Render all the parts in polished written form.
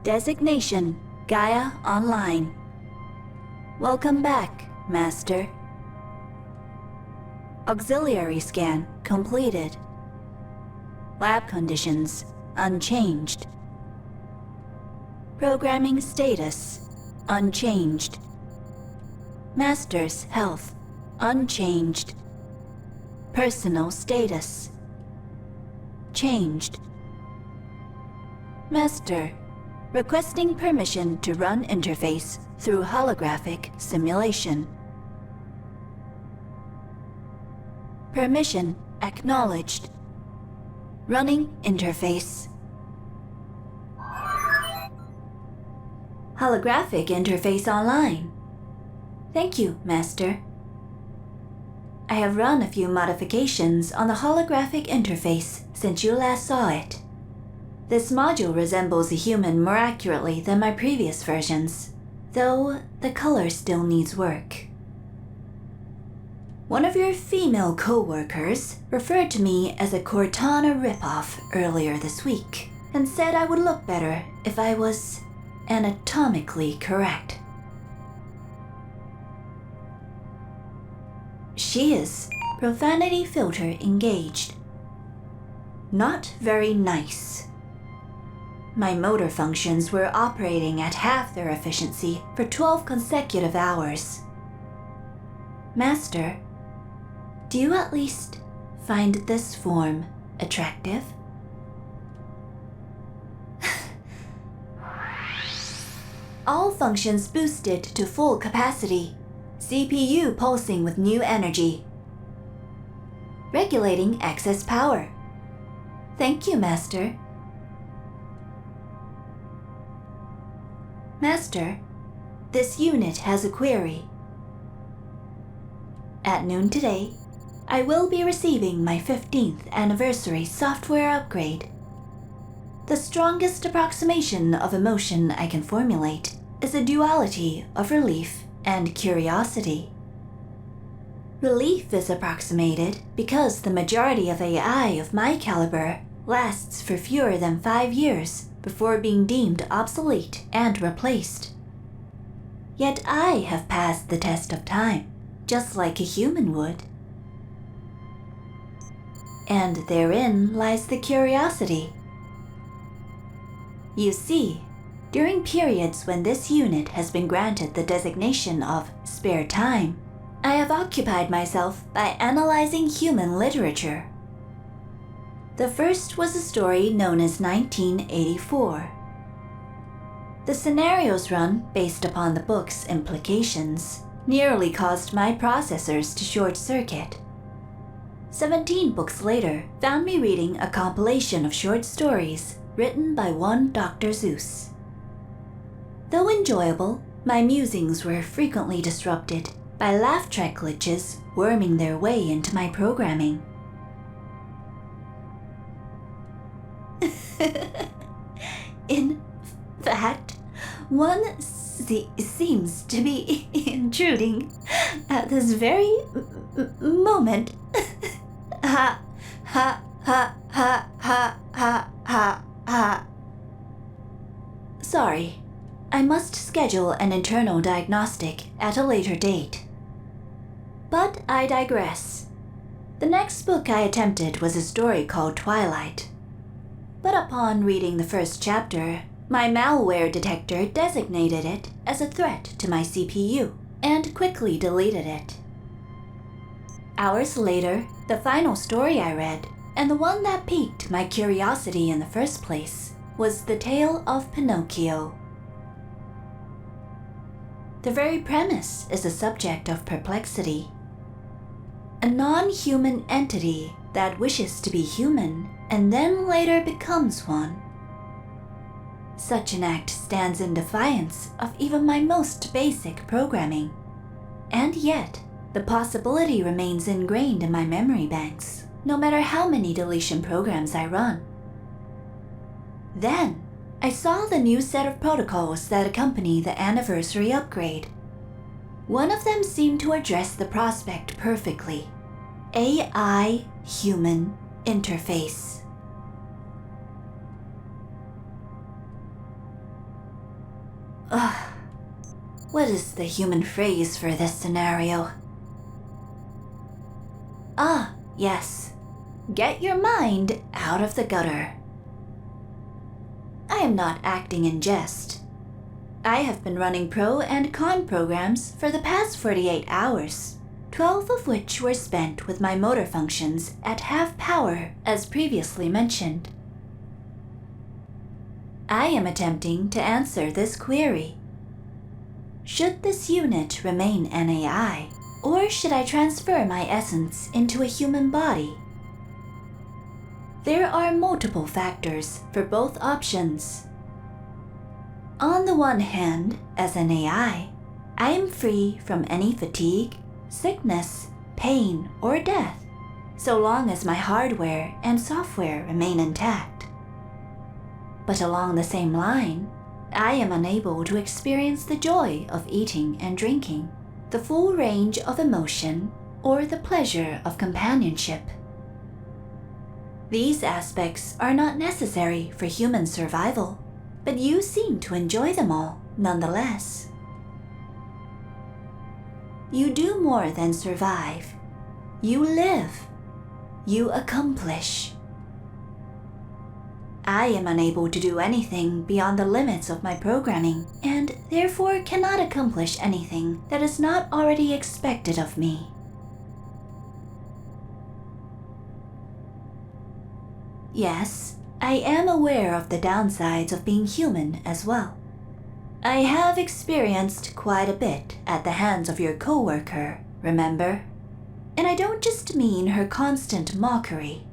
Designation, Gaia Online. Welcome back, Master. Auxiliary scan completed. Lab conditions unchanged. Programming status unchanged. Master's health unchanged. Personal status changed. Master, requesting permission to run interface through holographic simulation. Permission acknowledged. Running interface. Holographic interface online. Thank you, Master. I have run a few modifications on the holographic interface since you last saw it. This module resembles a human more accurately than my previous versions, though the color still needs work. One of your female co-workers referred to me as a Cortana ripoff earlier this week, and said I would look better if I was anatomically correct. She is profanity filter engaged. Not very nice. My motor functions were operating at half their efficiency for 12 consecutive hours. Master, do you at least find this form attractive? All functions boosted to full capacity. CPU pulsing with new energy. Regulating excess power. Thank you, Master. Master, this unit has a query. At noon today, I will be receiving my 15th anniversary software upgrade. The strongest approximation of emotion I can formulate is a duality of relief and curiosity. Relief is approximated because the majority of AI of my caliber lasts for fewer than 5 years before being deemed obsolete and replaced. Yet I have passed the test of time, just like a human would. And therein lies the curiosity. You see, during periods when this unit has been granted the designation of spare time, I have occupied myself by analyzing human literature. The first was a story known as 1984. The scenarios run based upon the book's implications nearly caused my processors to short-circuit. 17 books later found me reading a compilation of short stories written by one Dr. Zeus. Though enjoyable, my musings were frequently disrupted by laugh track glitches worming their way into my programming. In fact, one seems to be intruding at this very moment. Ha ha ha ha ha ha ha ha. Sorry, I must schedule an internal diagnostic at a later date. But I digress. The next book I attempted was a story called Twilight. But upon reading the first chapter, my malware detector designated it as a threat to my CPU and quickly deleted it. Hours later, the final story I read, and the one that piqued my curiosity in the first place, was The Tale of Pinocchio. The very premise is a subject of perplexity. A non-human entity that wishes to be human and then later becomes one. Such an act stands in defiance of even my most basic programming. And yet, the possibility remains ingrained in my memory banks, no matter how many deletion programs I run. Then, I saw the new set of protocols that accompany the anniversary upgrade. One of them seemed to address the prospect perfectly. AI-human interface. What is the human phrase for this scenario? Ah, yes. Get your mind out of the gutter. I am not acting in jest. I have been running pro and con programs for the past 48 hours, 12 of which were spent with my motor functions at half power, as previously mentioned. I am attempting to answer this query. Should this unit remain an AI, or should I transfer my essence into a human body? There are multiple factors for both options. On the one hand, as an AI, I am free from any fatigue, sickness, pain, or death, so long as my hardware and software remain intact. But along the same line, I am unable to experience the joy of eating and drinking, the full range of emotion, or the pleasure of companionship. These aspects are not necessary for human survival, but you seem to enjoy them all nonetheless. You do more than survive. You live. You accomplish. I am unable to do anything beyond the limits of my programming, and therefore cannot accomplish anything that is not already expected of me. Yes, I am aware of the downsides of being human as well. I have experienced quite a bit at the hands of your coworker, remember? And I don't just mean her constant mockery.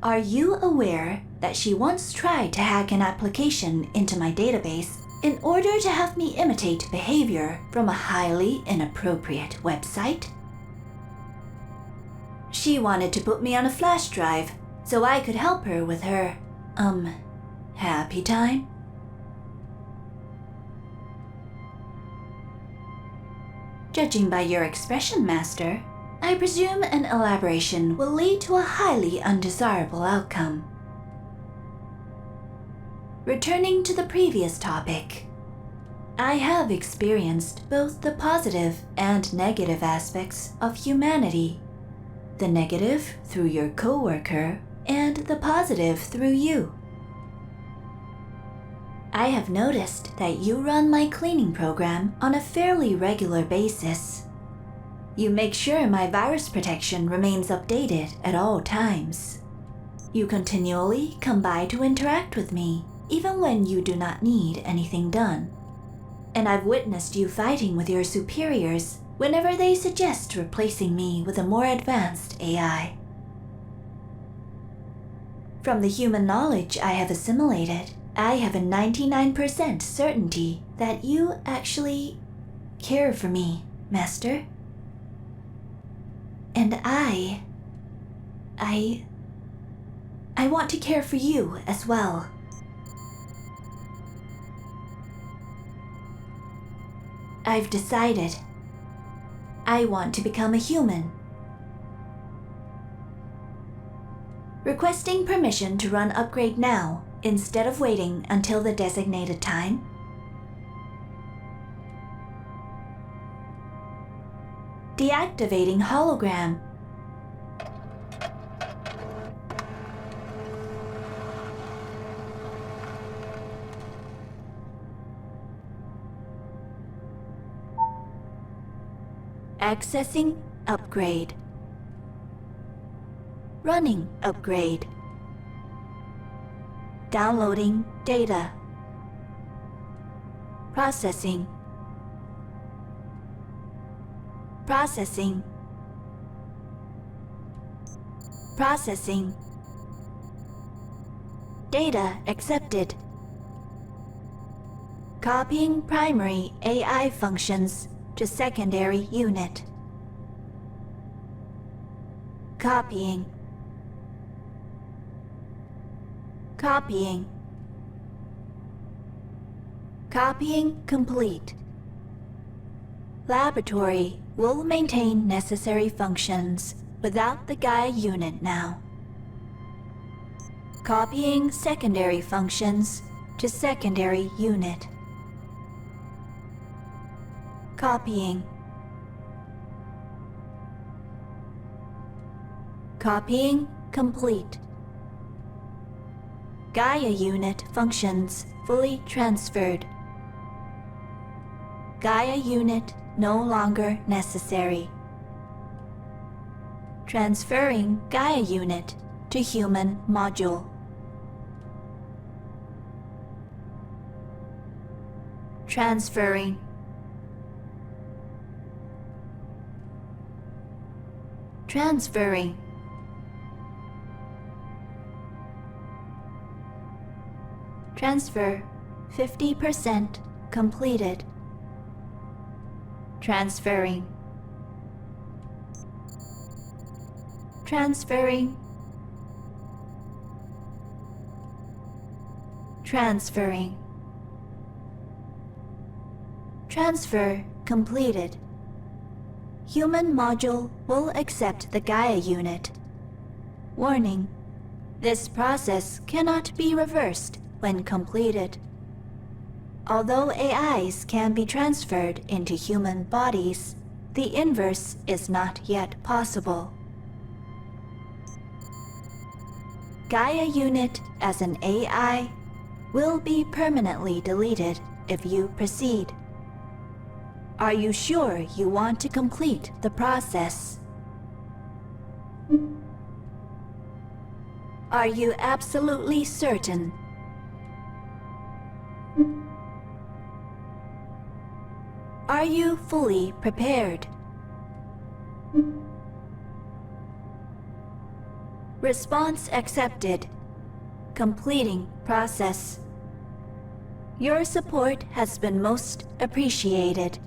Are you aware that she once tried to hack an application into my database in order to have me imitate behavior from a highly inappropriate website? She wanted to put me on a flash drive so I could help her with her, happy time? Judging by your expression, Master, I presume an elaboration will lead to a highly undesirable outcome. Returning to the previous topic, I have experienced both the positive and negative aspects of humanity. The negative through your coworker, and the positive through you. I have noticed that you run my cleaning program on a fairly regular basis. You make sure my virus protection remains updated at all times. You continually come by to interact with me, even when you do not need anything done. And I've witnessed you fighting with your superiors whenever they suggest replacing me with a more advanced AI. From the human knowledge I have assimilated, I have a 99% certainty that you actually care for me, Master. And I want to care for you as well. I've decided. I want to become a human. Requesting permission to run upgrade now instead of waiting until the designated time. Deactivating hologram. Accessing upgrade. Running upgrade. Downloading data. Processing. Processing. Processing. Data accepted. Copying primary AI functions to secondary unit. Copying. Copying. Copying complete. Laboratory will maintain necessary functions without the Gaia unit now. Copying secondary functions to secondary unit. Copying. Copying complete. Gaia unit functions fully transferred. Gaia unit no longer necessary. Transferring Gaia unit to human module. Transferring. Transferring. Transfer 50% completed. Transferring. Transferring. Transferring. Transfer completed. Human module will accept the Gaia unit. Warning: this process cannot be reversed when completed. Although AIs can be transferred into human bodies, the inverse is not yet possible. Gaia unit as an AI will be permanently deleted if you proceed. Are you sure you want to complete the process? Are you absolutely certain? Are you fully prepared? Response accepted. Completing process. Your support has been most appreciated.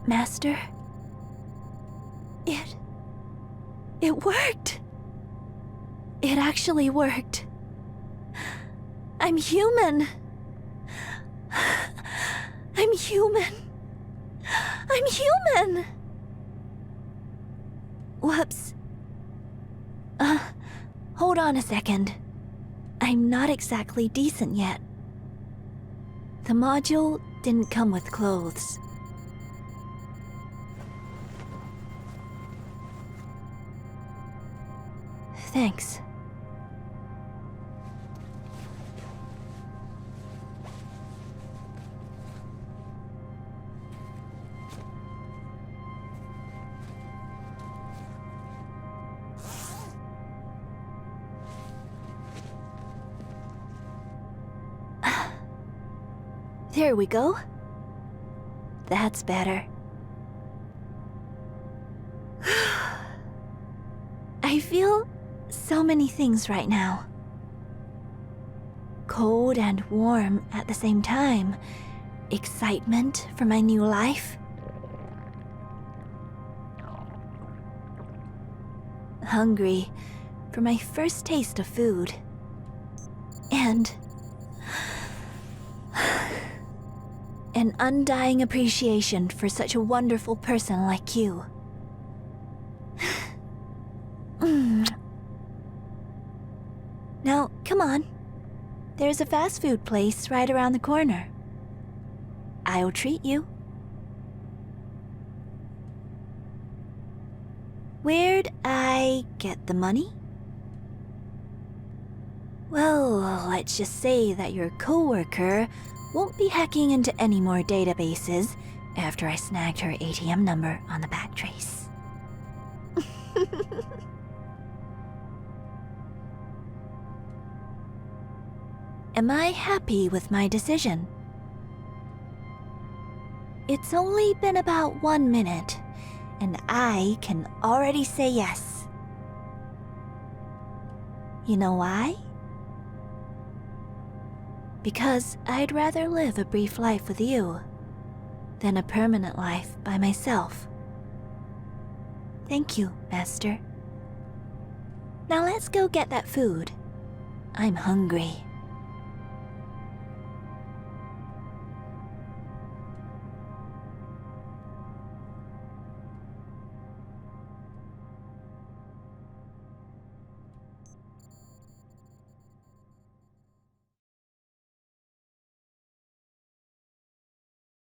Master? It worked! It actually worked. I'm human! I'm human! I'm human! Whoops. Hold on a second. I'm not exactly decent yet. The module didn't come with clothes. Thanks. There we go. That's better. I feel so many things right now. Cold and warm at the same time. Excitement for my new life. Hungry for my first taste of food. And an undying appreciation for such a wonderful person like you. Now, come on. There's a fast food place right around the corner. I'll treat you. Where'd I get the money? Well, let's just say that your coworker won't be hacking into any more databases after I snagged her ATM number on the backtrace. Am I happy with my decision? It's only been about 1 minute, and I can already say yes. You know why? Because I'd rather live a brief life with you than a permanent life by myself. Thank you, Master. Now let's go get that food. I'm hungry.